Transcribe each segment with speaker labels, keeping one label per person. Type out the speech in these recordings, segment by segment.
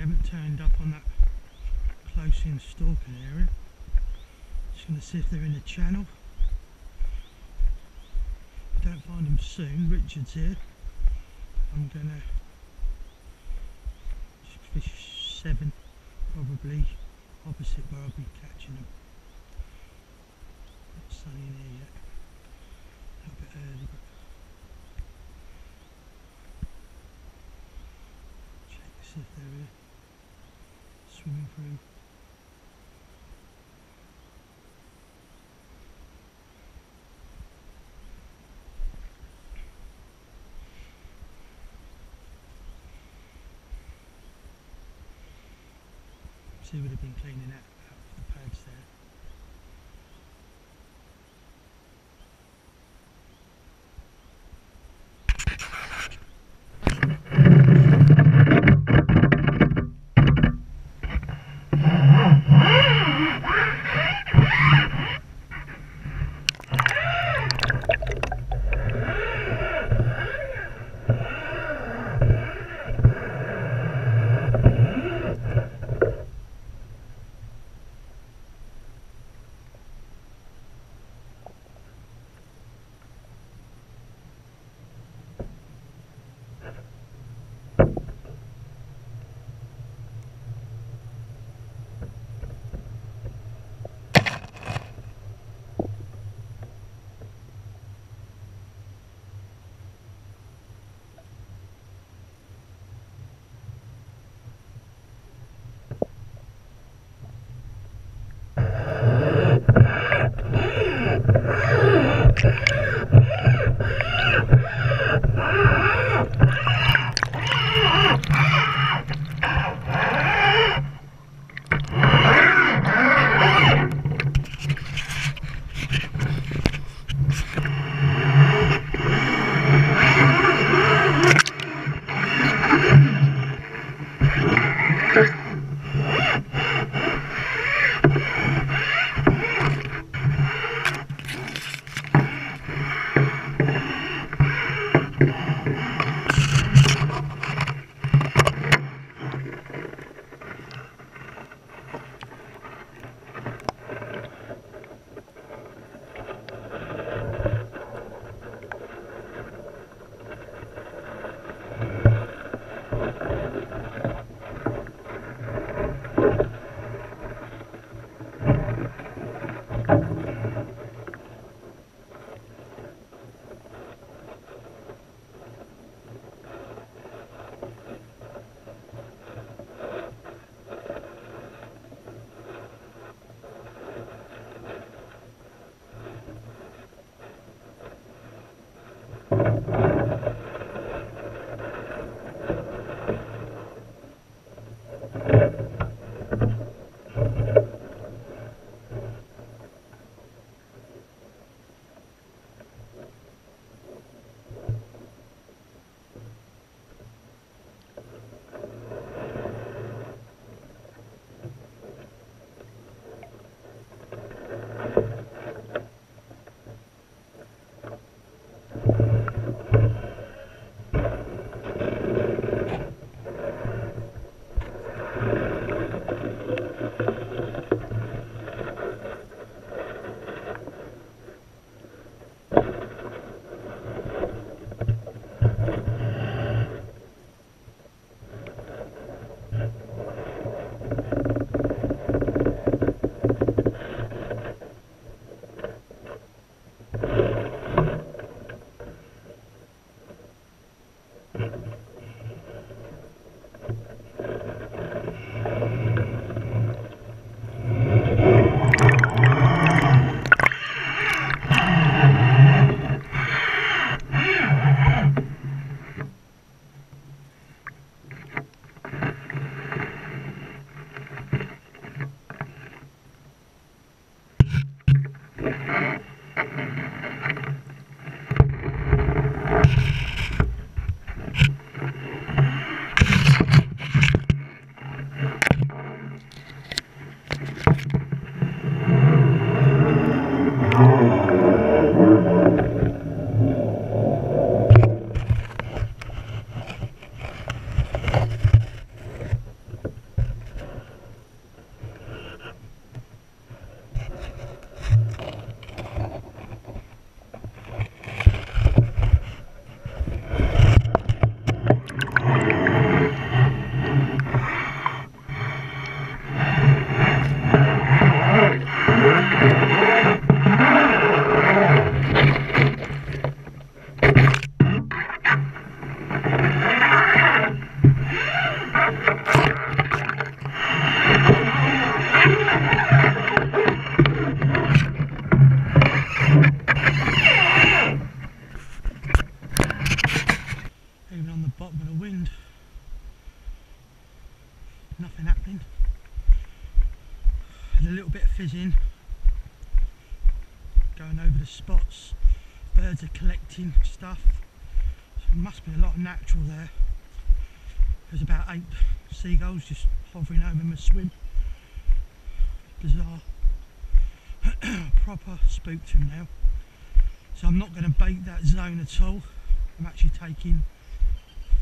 Speaker 1: haven't turned up on that close in Stalking area. Just going to see if they're in the channel. If I don't find them soon, Richard's here. I'm going to fish 7, probably opposite where I'll be catching them. Not sunny in here yet. A bit early, but check to see if they're here. Swimming through. See, would have been cleaning out the pads there. nothing happening. Had a little bit of fizzing, going over the spots. Birds are collecting stuff, so there must be a lot of natural there. There's about 8 seagulls just hovering over my swim. Bizarre. Proper spooked him now. So I'm not going to bait that zone at all. I'm actually taking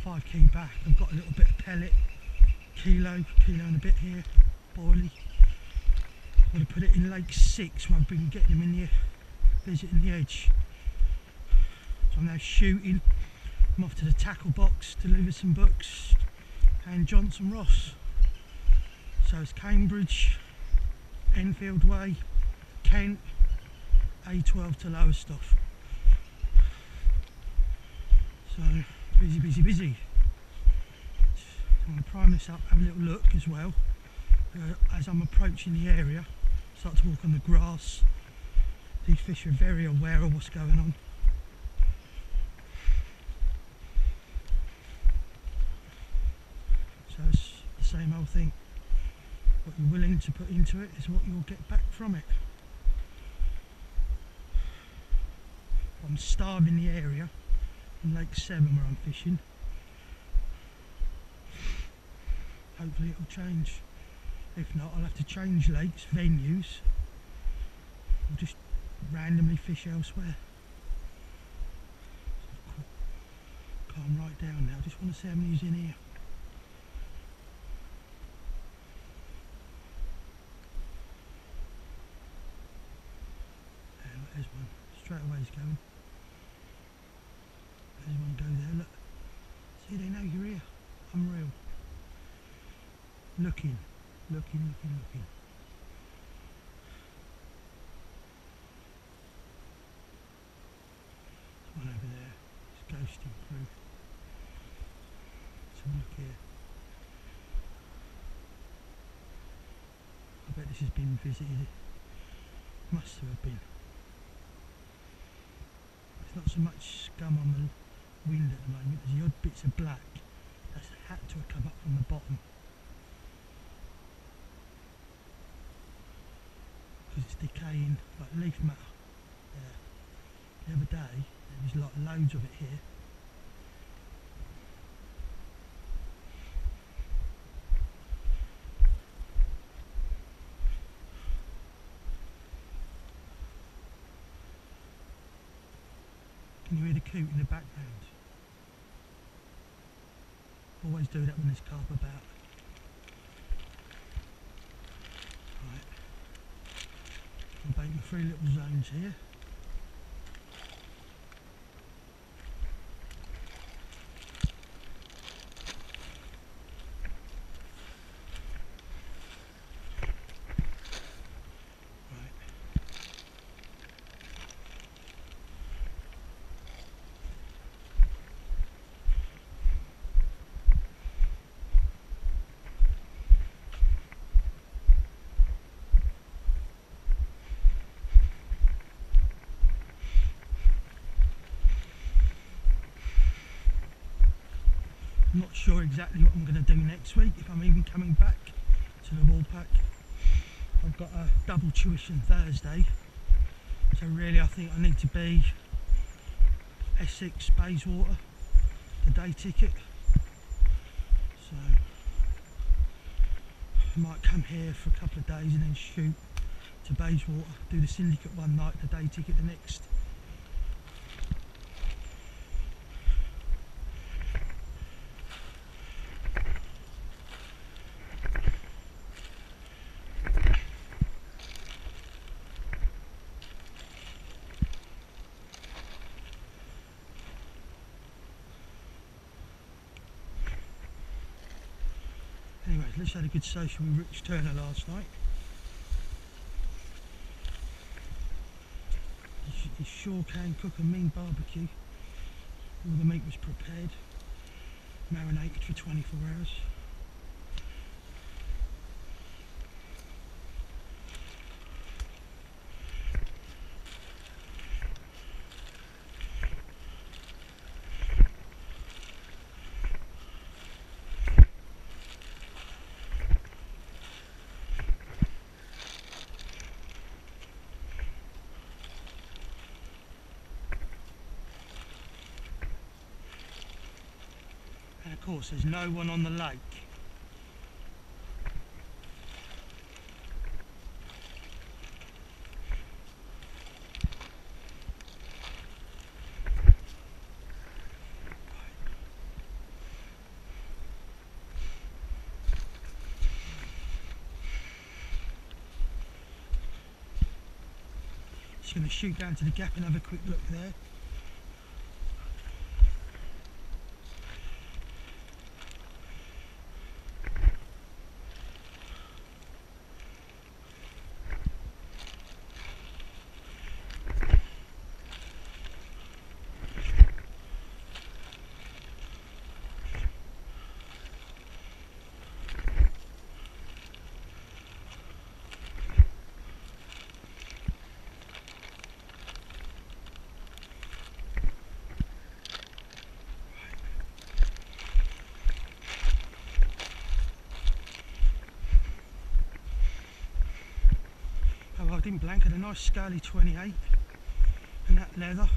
Speaker 1: 5 key back. I've got a little bit of pellet, kilo and a bit here, boilie. I'm going to put it in Lake 6 where I've been getting them in here, visiting the edge. So I'm now shooting. I'm off to the tackle box, deliver some books, and Johnson Ross. So it's Cambridge, Enfield Way, Kent, A12 to Lowestoft. So busy. I'm going to prime this up, have a little look as well. As I'm approaching the area, start to walk on the grass. These fish are very aware of what's going on. So it's the same old thing. What you're willing to put into it is what you'll get back from it. I'm starving the area in Lake 7 where I'm fishing. Hopefully it'll change. If not, I'll have to change lakes, venues, or just randomly fish elsewhere. Calm right down now, I just want to see how many's in here. There's one, straight away he's going. There's one go there, look. See, they know you're here. Unreal. Looking. There's one over there, it's ghosting through. So look here. I bet this has been visited. Must have been. There's not so much scum on the wind at the moment. There's the odd bits of black that's had to have come up from the bottom. Because it's decaying like leaf matter. The other day there was like loads of it here. Can you hear the coot in the background? Always do that when there's carp about. Right. I'm baiting 3 little zones here. I'm not sure exactly what I'm going to do next week, if I'm even coming back to the Woolpack. I've got a double tuition Thursday, so really I think I need to be Essex, Bayswater, the day ticket. So I might come here for a couple of days and then shoot to Bayswater, do the syndicate one night, the day ticket the next. Anyways, let's had a good social with Rich Turner last night. He sure can cook a mean barbecue. All the meat was prepared, marinated for 24 hours. course there's no one on the lake. Just going to shoot down to the gap and have a quick look there. Oh, well, I didn't blank, had a nice scaly 28 and that leather.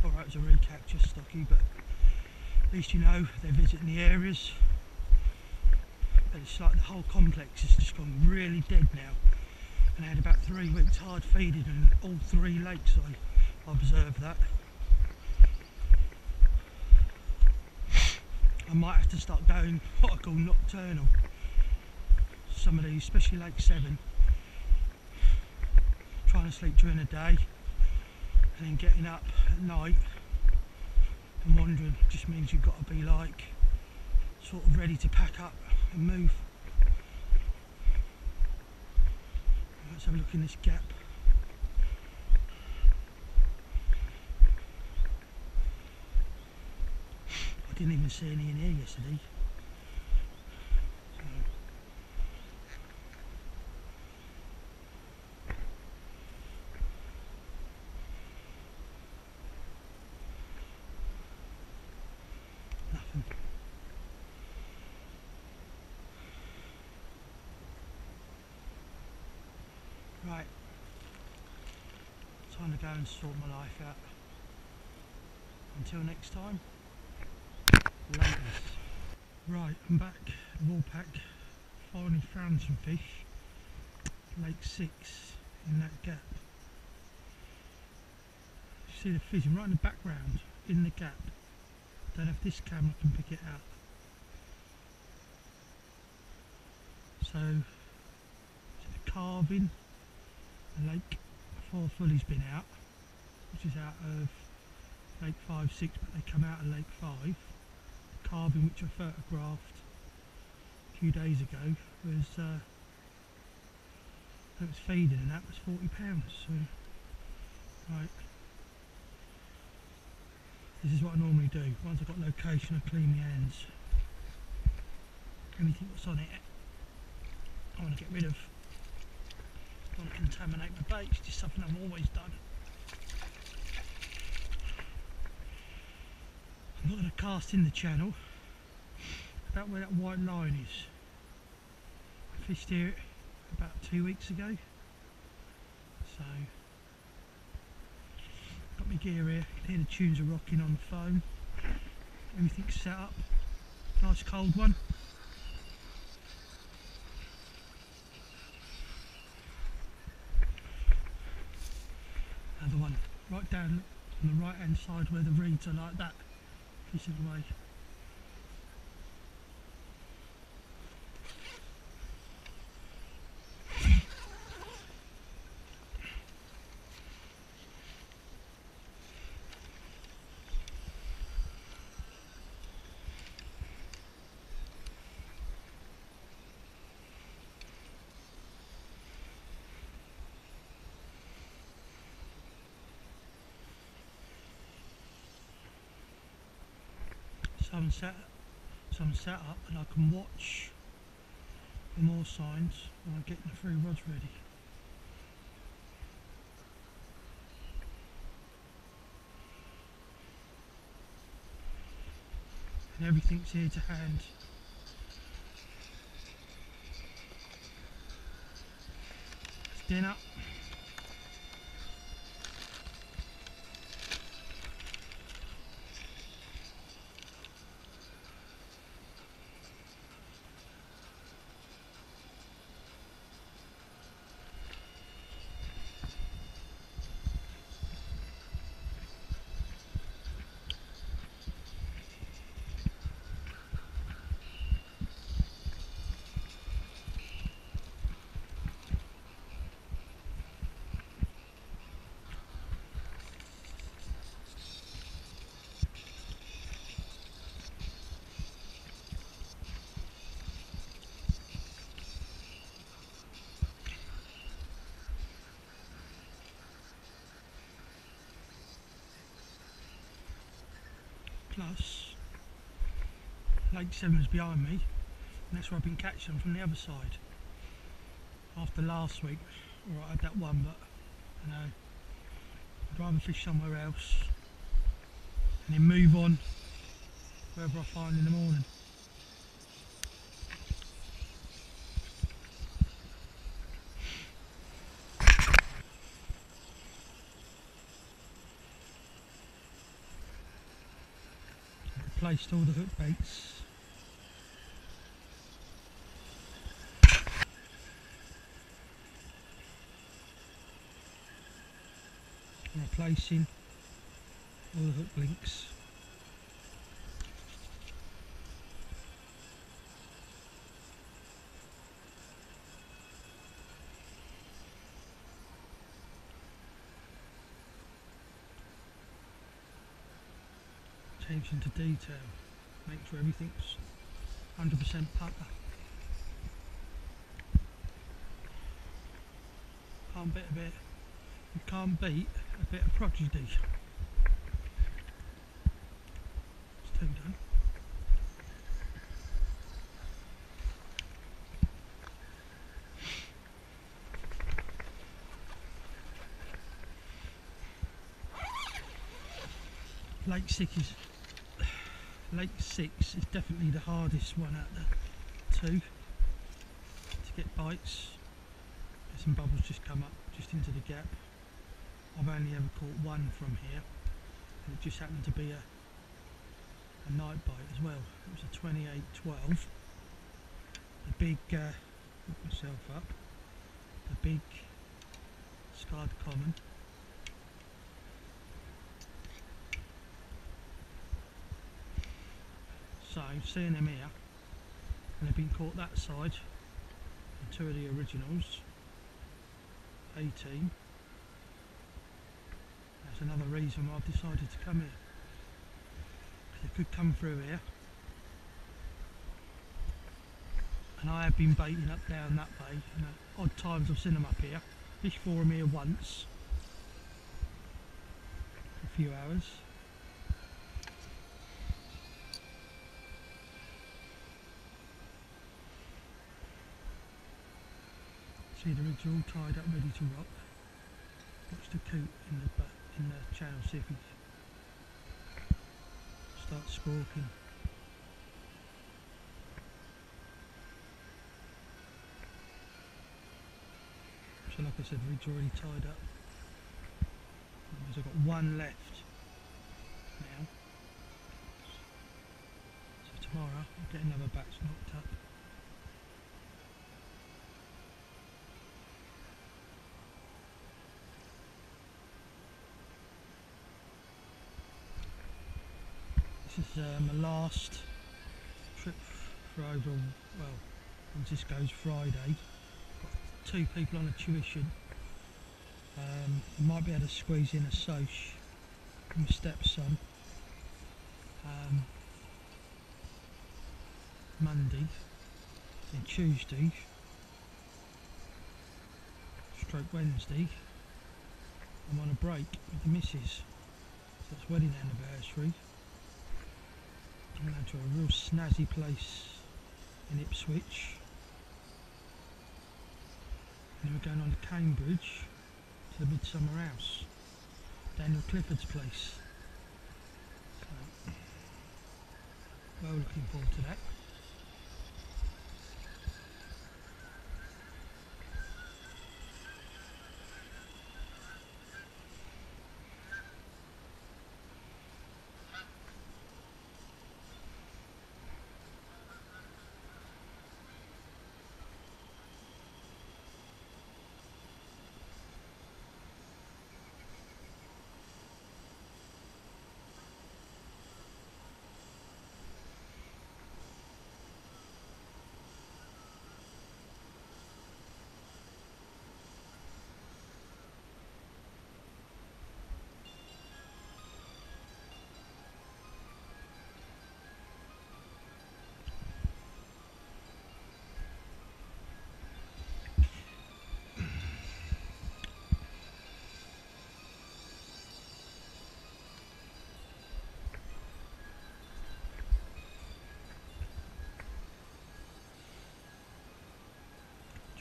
Speaker 1: Alright, it was a recapture stocky, but at least you know they're visiting the areas. But it's like the whole complex has just gone really dead now. And I had about 3 weeks hard feeding in all 3 lakes. I observed that. I might have to start going what I call nocturnal. Some of these, especially Lake 7. Trying to sleep during the day and then getting up at night and wandering just means you've got to be like sort of ready to pack up and move. Let's have a look in this gap. I didn't even see any in here yesterday. Nothing. Right, time to go and sort my life out. Until next time, laters. Right, I'm back, Warpack. Finally found some fish. Lake 6 in that gap. You see the fishing right in the background, in the gap. Don't know if this camera can pick it out. So, it's a carving. The lake 4 fully's been out, which is out of Lake 5, 6, but they come out of Lake 5. The carving, which I photographed a few days ago, was it was feeding, and that was £40. So, right, this is what I normally do. Once I've got location, I clean my hands. Anything that's on it, I want to get rid of. I want to contaminate my bait. It's just something I've always done. I'm not going to cast in the channel about where that white line is. I fished here about 2 weeks ago, so got my gear here. You can hear the tunes are rocking on the phone. Everything's set up. Nice cold one. Another one right down on the right hand side where the reeds are like that, kissing away. So I'm set up and I can watch for more signs when I'm getting the 3 rods ready. And everything's here to hand. It's dinner. Plus, Lake 7 is behind me, and that's where I've been catching them from the other side. After last week, alright, I had that one, but you know, I'd rather fish somewhere else and then move on wherever I find in the morning. Replaced all the hook baits. I'm replacing all the hook links. Attention to detail, make sure everything's 100% pucker. You can't beat a bit of prodigy. It's two done. Lake 6 is definitely the hardest one out of the two to get bites. Some bubbles just come up just into the gap. I've only ever caught one from here, and it just happened to be a night bite as well. It was a 28-12. The big, hook myself up, the big scarred common. So seeing them here, and they've been caught that side, and two of the originals, 18. That's another reason why I've decided to come here. They could come through here, and I have been baiting up down that way, and at odd times I've seen them up here. Fished for them here once for a few hours. See, the rigs are all tied up ready to rock. Watch the coot in the channel, see if he starts squawking. So like I said, the rigs are already tied up. That means I've got one left now. So tomorrow I'll get another batch knocked up. This is my last trip for over, well, once this goes Friday. Got two people on a tuition. I might be able to squeeze in a soch from my stepson Monday, then Tuesday, stroke Wednesday, I'm on a break with the missus. So it's wedding anniversary. I'm going to a real snazzy place in Ipswich, and then we're going on to Cambridge to the Midsummer House, Daniel Clifford's place. So, well, looking forward to that.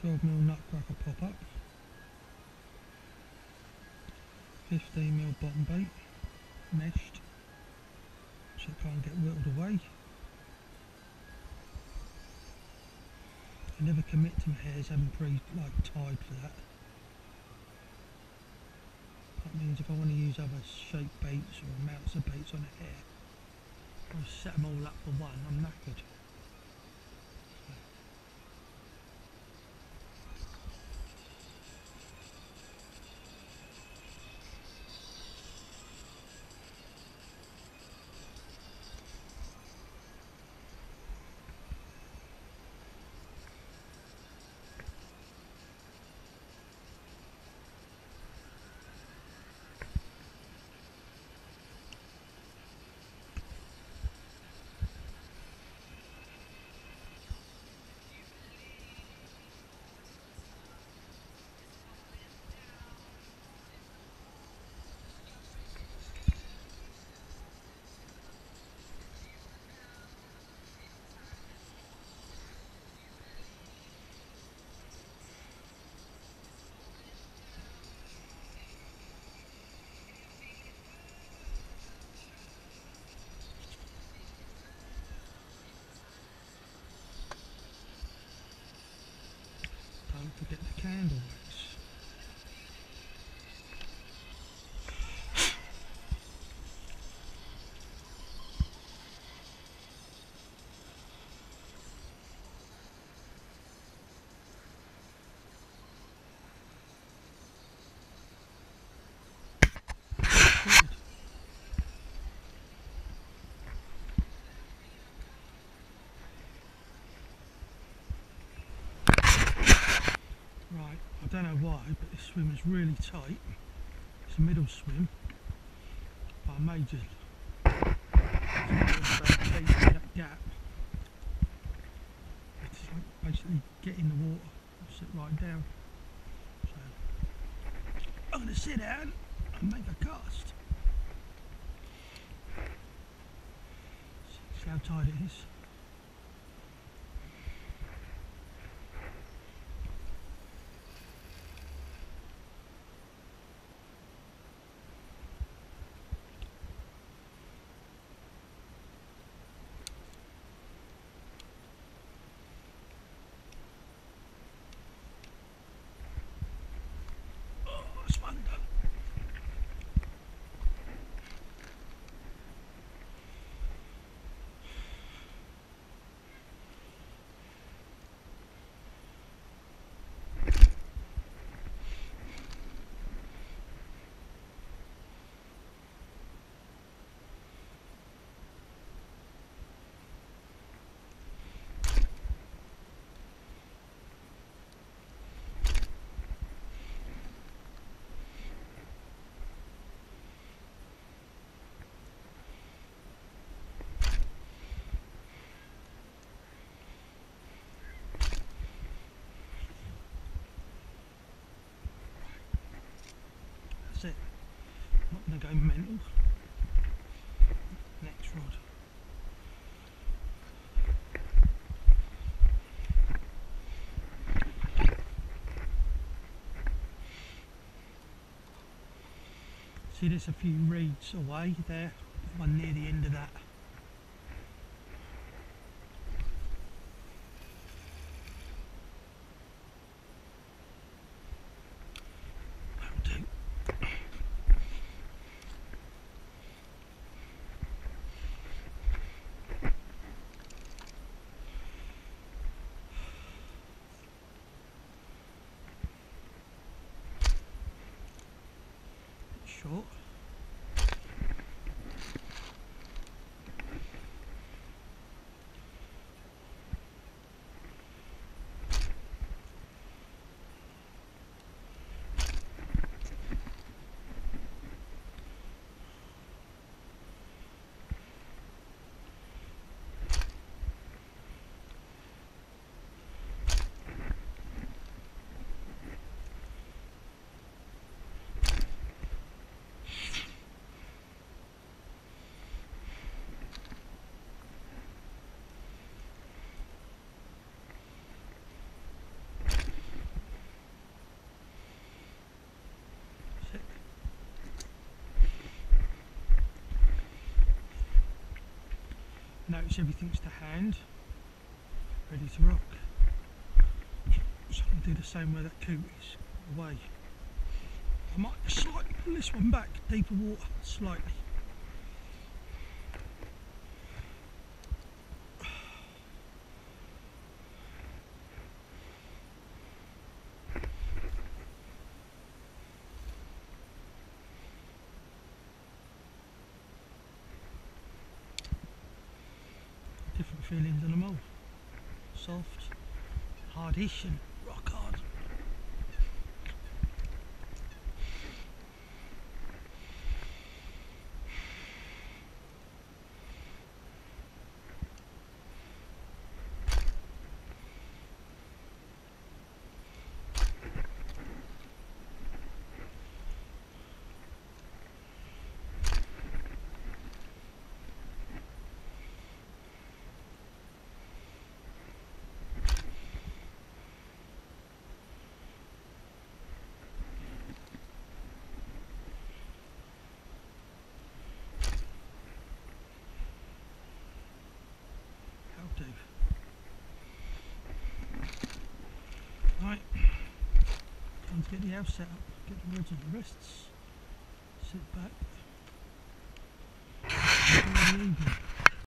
Speaker 1: 12mm nutcracker pop up, 15mm bottom bait, meshed, so it can't get whittled away. I never commit to my hairs having tied for that. That means if I want to use other shape baits or amounts of baits on a hair, I'll set them all up for one, I'm knackered. Don't forget the candle wax. Right, I don't know why, but this swim is really tight. It's a middle swim, but I may just keep that gap. It's like basically get in the water and sit right down. So I'm going to sit down and make a cast. See how tight it is. That's it. Not going to go mental. Next rod. See, there's a few reeds away there, one near the end of that. That'll do. Short. Notice everything's to hand, ready to rock. So I'm going to do the same where that coot is away. I might slightly pull this one back, deeper water, slightly. Different feelings on them all. Soft, hardish and rock hard. Do. Right, time to get the house set up, get the rods on the wrists, sit back, enjoy the evening.